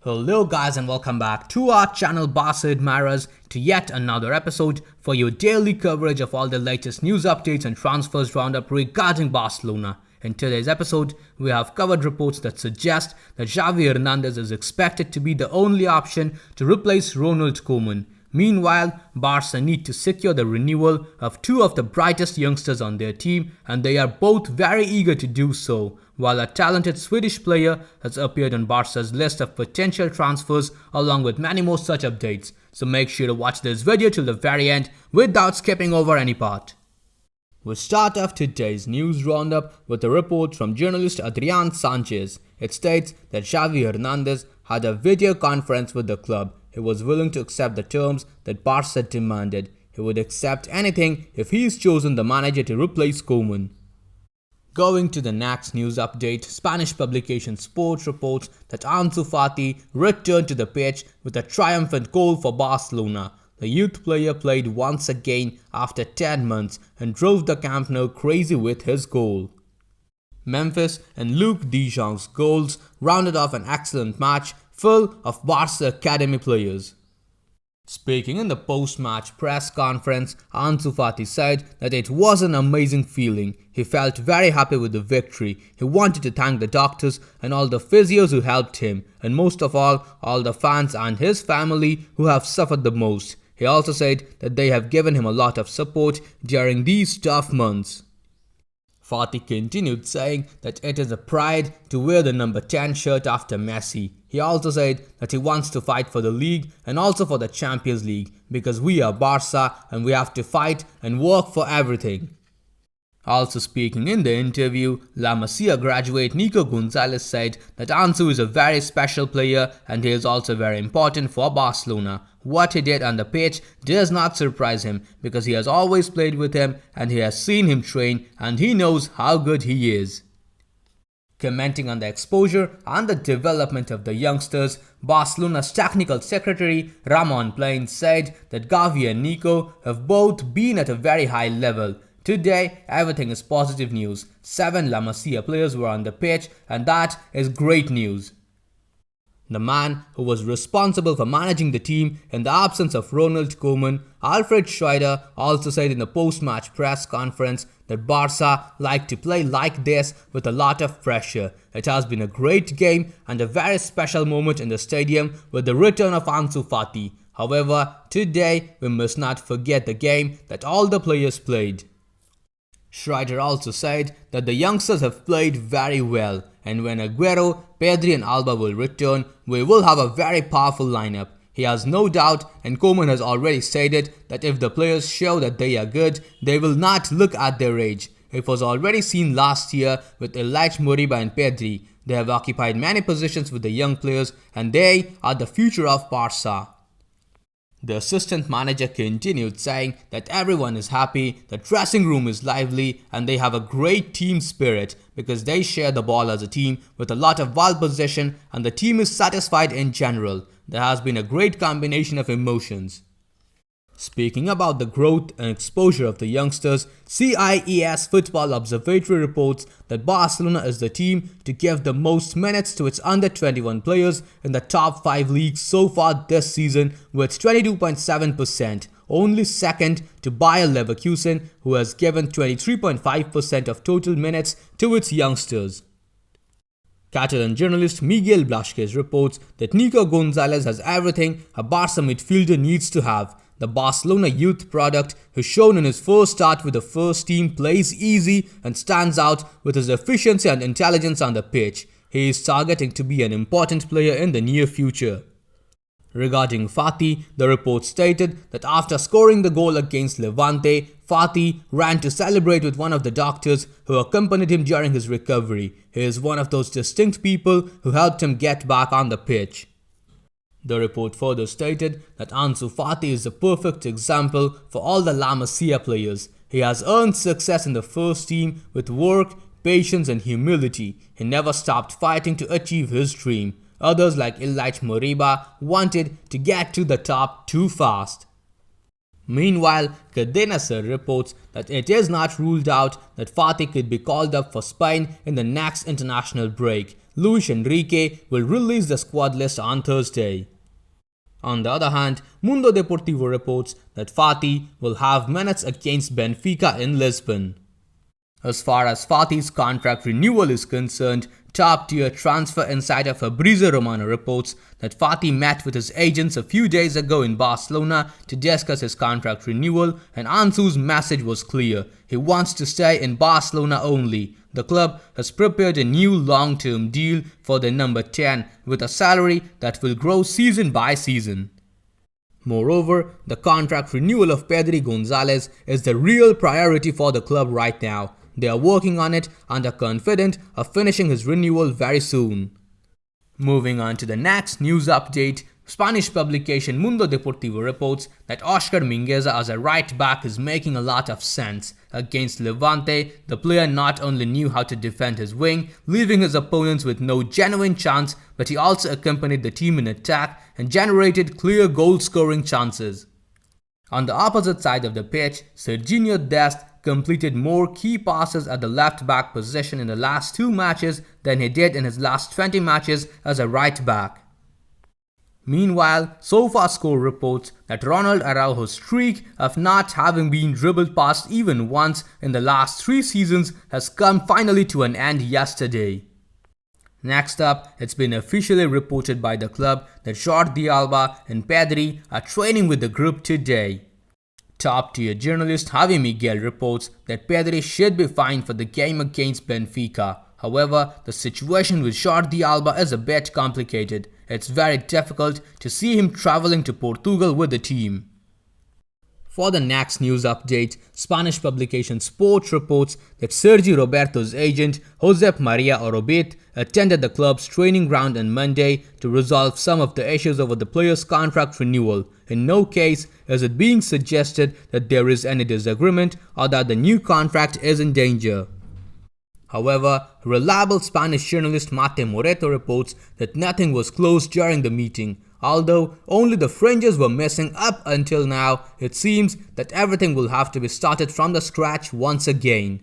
Hello guys and welcome back to our channel Barca Admirers to yet another episode for your daily coverage of all the latest news updates and transfers roundup regarding Barcelona. In today's episode, we have covered reports that suggest that Xavi Hernandez is expected to be the only option to replace Ronald Koeman. Meanwhile, Barca need to secure the renewal of two of the brightest youngsters on their team, and they are both very eager to do so, while a talented Swedish player has appeared on Barca's list of potential transfers along with many more such updates. So make sure to watch this video till the very end without skipping over any part. We'll start off today's news roundup with a report from journalist Adrián Sánchez. It states that Xavi Hernandez had a video conference with the club. He was willing to accept the terms that Barca demanded. He would accept anything if he is chosen the manager to replace Koeman. Going to the next news update, Spanish publication Sport reports that Ansu Fati returned to the pitch with a triumphant goal for Barcelona. The youth player played once again after 10 months and drove the Camp Nou crazy with his goal. Memphis and Luke de Jong's goals rounded off an excellent match full of Barca academy players. Speaking in the post-match press conference, Ansu Fati said that it was an amazing feeling. He felt very happy with the victory. He wanted to thank the doctors and all the physios who helped him, and most of all the fans and his family who have suffered the most. He also said that they have given him a lot of support during these tough months. Fati continued saying that it is a pride to wear the number 10 shirt after Massey. He also said that he wants to fight for the league and also for the Champions League because we are Barca and we have to fight and work for everything. Also speaking in the interview, La Masia graduate Nico Gonzalez said that Ansu is a very special player and he is also very important for Barcelona. What he did on the pitch does not surprise him because he has always played with him and he has seen him train and he knows how good he is. Commenting on the exposure and the development of the youngsters, Barcelona's technical secretary Ramon Planes said that Xavi and Nico have both been at a very high level. Today, everything is positive news. 7 La Masia players were on the pitch and that is great news. The man who was responsible for managing the team in the absence of Ronald Koeman, Alfred Schreider, also said in a post-match press conference that Barca like to play like this with a lot of pressure. It has been a great game and a very special moment in the stadium with the return of Ansu Fati. However, today we must not forget the game that all the players played. Schreider also said that the youngsters have played very well and when Aguero, Pedri and Alba will return, we will have a very powerful lineup. He has no doubt and Koeman has already stated that if the players show that they are good, they will not look at their age. It was already seen last year with Ilaix, Moriba and Pedri. They have occupied many positions with the young players and they are the future of Barca. The assistant manager continued saying that everyone is happy, the dressing room is lively and they have a great team spirit because they share the ball as a team with a lot of ball possession and the team is satisfied in general. There has been a great combination of emotions. Speaking about the growth and exposure of the youngsters, CIES Football Observatory reports that Barcelona is the team to give the most minutes to its under-21 players in the top 5 leagues so far this season with 22.7%, only second to Bayer Leverkusen who has given 23.5% of total minutes to its youngsters. Catalan journalist Miguel Blasquez reports that Nico Gonzalez has everything a Barca midfielder needs to have. The Barcelona youth product, who shown in his first start with the first team, plays easy and stands out with his efficiency and intelligence on the pitch. He is targeting to be an important player in the near future. Regarding Fati, the report stated that after scoring the goal against Levante, Fati ran to celebrate with one of the doctors who accompanied him during his recovery. He is one of those distinct people who helped him get back on the pitch. The report further stated that Ansu Fati is a perfect example for all the La Masia players. He has earned success in the first team with work, patience and humility. He never stopped fighting to achieve his dream. Others like Ilaix, Moriba wanted to get to the top too fast. Meanwhile, Cadena Ser reports that it is not ruled out that Fati could be called up for Spain in the next international break. Luis Enrique will release the squad list on Thursday. On the other hand, Mundo Deportivo reports that Fati will have minutes against Benfica in Lisbon. As far as Fati's contract renewal is concerned, top-tier transfer insider Fabrizio Romano reports that Fati met with his agents a few days ago in Barcelona to discuss his contract renewal, and Ansu's message was clear: he wants to stay in Barcelona only. The club has prepared a new long-term deal for the number 10 with a salary that will grow season by season. Moreover, the contract renewal of Pedri Gonzalez is the real priority for the club right now. They are working on it and are confident of finishing his renewal very soon. Moving on to the next news update, Spanish publication Mundo Deportivo reports that Oscar Mingueza as a right back is making a lot of sense. Against Levante, the player not only knew how to defend his wing, leaving his opponents with no genuine chance, but he also accompanied the team in attack and generated clear goal-scoring chances. On the opposite side of the pitch, Serginho Dest completed more key passes at the left-back position in the last 2 matches than he did in his last 20 matches as a right-back. Meanwhile, SofaScore reports that Ronald Araujo's streak of not having been dribbled past even once in the last 3 seasons has come finally to an end yesterday. Next up, it's been officially reported by the club that Jordi Alba and Pedri are training with the group today. Top-tier journalist Javi Miguel reports that Pedri should be fine for the game against Benfica. However, the situation with Jordi Alba is a bit complicated. It's very difficult to see him traveling to Portugal with the team. For the next news update, Spanish publication Sport reports that Sergi Roberto's agent, Josep Maria Orobit, attended the club's training ground on Monday to resolve some of the issues over the player's contract renewal. In no case is it being suggested that there is any disagreement or that the new contract is in danger. However, reliable Spanish journalist Mate Moreto reports that nothing was closed during the meeting. Although only the fringes were missing up until now, it seems that everything will have to be started from the scratch once again.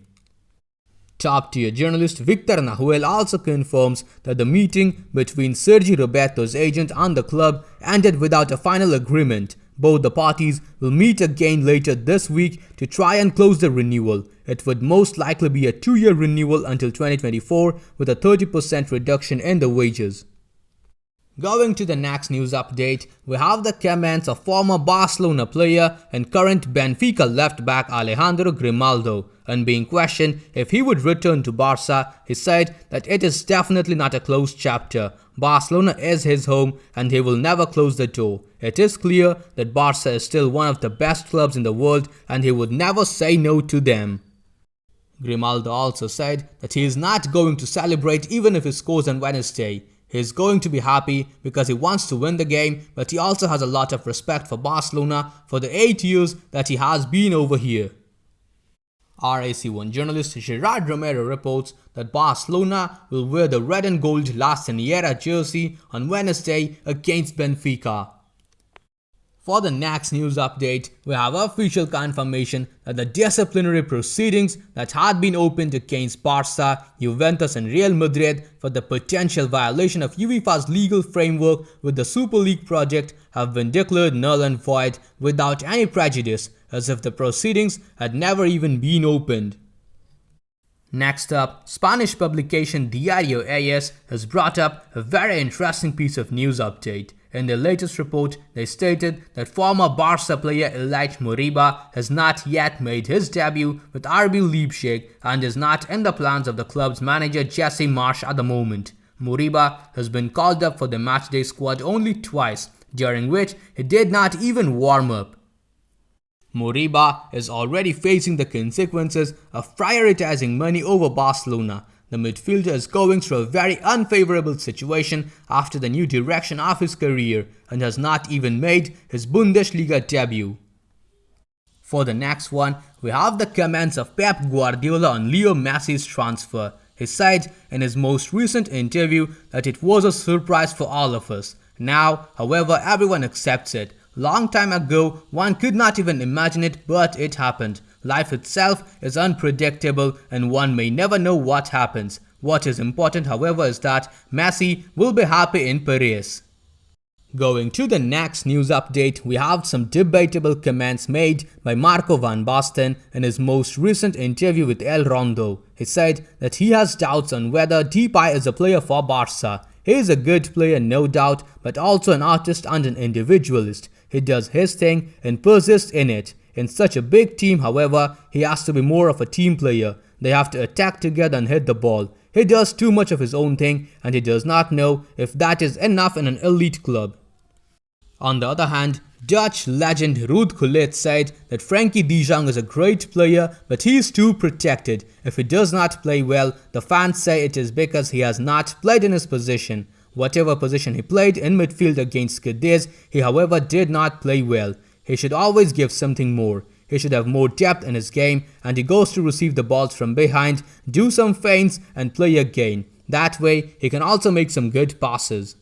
Top-tier journalist Victor Nahuel also confirms that the meeting between Sergi Roberto's agent and the club ended without a final agreement. Both the parties will meet again later this week to try and close the renewal. It would most likely be a 2-year renewal until 2024 with a 30% reduction in the wages. Going to the next news update, we have the comments of former Barcelona player and current Benfica left-back Alejandro Grimaldo. And being questioned if he would return to Barca, he said that it is definitely not a closed chapter. Barcelona is his home and he will never close the door. It is clear that Barca is still one of the best clubs in the world and he would never say no to them. Grimaldo also said that he is not going to celebrate even if he scores on Wednesday. He is going to be happy because he wants to win the game, but he also has a lot of respect for Barcelona for the 8 years that he has been over here. RAC1 journalist Gerard Romero reports that Barcelona will wear the red and gold La Señera jersey on Wednesday against Benfica. For the next news update, we have official confirmation that the disciplinary proceedings that had been opened against Barca, Juventus and Real Madrid for the potential violation of UEFA's legal framework with the Super League project have been declared null and void without any prejudice, as if the proceedings had never even been opened. Next up, Spanish publication Diario AS has brought up a very interesting piece of news update. In their latest report, they stated that former Barca player Ilaix Moriba has not yet made his debut with RB Leipzig and is not in the plans of the club's manager Jesse Marsch at the moment. Moriba has been called up for the matchday squad only twice, during which he did not even warm up. Moriba is already facing the consequences of prioritizing money over Barcelona. The midfielder is going through a very unfavorable situation after the new direction of his career and has not even made his Bundesliga debut. For the next one, we have the comments of Pep Guardiola on Leo Messi's transfer. He said in his most recent interview that it was a surprise for all of us. Now, however, everyone accepts it. Long time ago, one could not even imagine it, but it happened. Life itself is unpredictable and one may never know what happens. What is important, however, is that Massey will be happy in PEDRI'S. Going to the next news update, we have some debatable comments made by Marco van Basten in his most recent interview with El Rondo. He said that he has doubts on whether Depay is a player for Barca. He is a good player, no doubt, but also an artist and an individualist. He does his thing and persists in it. In such a big team, however, he has to be more of a team player. They have to attack together and hit the ball. He does too much of his own thing and he does not know if that is enough in an elite club. On the other hand, Dutch legend Ruud Gullit said that Frenkie de Jong is a great player, but he is too protected. If he does not play well, the fans say it is because he has not played in his position. Whatever position he played in midfield against Cadiz, he however did not play well. He should always give something more. He should have more depth in his game, and he goes to receive the balls from behind, do some feints and play again. That way, he can also make some good passes.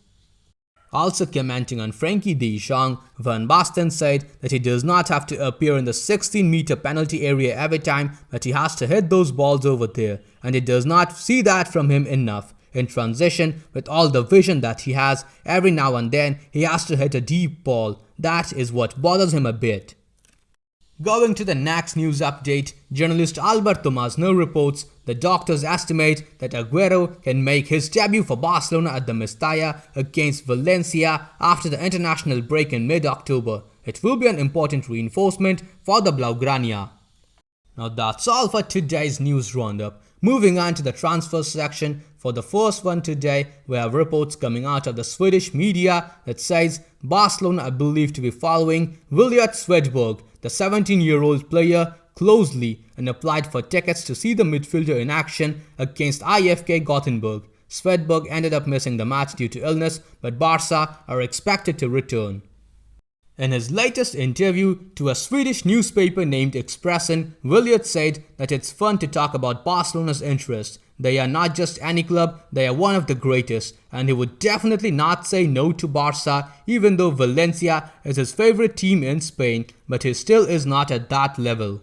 Also commenting on Frenkie de Jong, Van Basten said that he does not have to appear in the 16-meter penalty area every time, but he has to hit those balls over there, and he does not see that from him enough. In transition, with all the vision that he has, every now and then he has to hit a deep ball. That is what bothers him a bit. Going to the next news update, journalist Alberto Masno reports the doctors estimate that Aguero can make his debut for Barcelona at the Mestalla against Valencia after the international break in mid-October. It will be an important reinforcement for the Blaugrana. Now that's all for today's news roundup. Moving on to the transfer section, for the first one today, we have reports coming out of the Swedish media that says Barcelona are believed to be following Williot Swedberg, the 17-year-old player, closely and applied for tickets to see the midfielder in action against IFK Gothenburg. Swedberg ended up missing the match due to illness, but Barca are expected to return. In his latest interview to a Swedish newspaper named Expressen, Williot said that it's fun to talk about Barcelona's interest. They are not just any club, they are one of the greatest, and he would definitely not say no to Barca, even though Valencia is his favorite team in Spain, but he still is not at that level.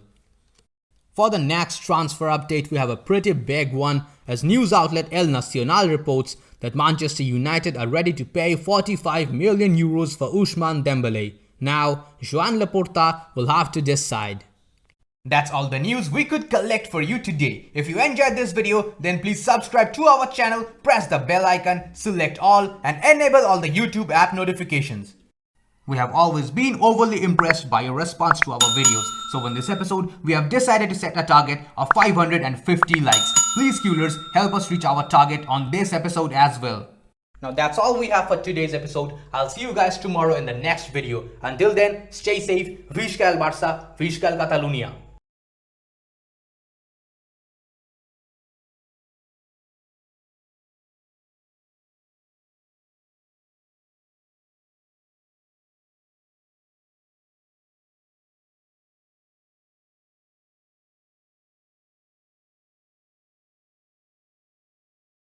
For the next transfer update, we have a pretty big one, as news outlet El Nacional reports that Manchester United are ready to pay 45 million euros for Ousmane Dembele. Now, Joan Laporta will have to decide. That's all the news we could collect for you today. If you enjoyed this video, then please subscribe to our channel, press the bell icon, select all and enable all the YouTube app notifications. We have always been overly impressed by your response to our videos. So in this episode, we have decided to set a target of 550 likes. Please Coolers, help us reach our target on this episode as well. Now that's all we have for today's episode. I'll see you guys tomorrow in the next video. Until then, stay safe. Visca el Barça, Visca el Catalunya.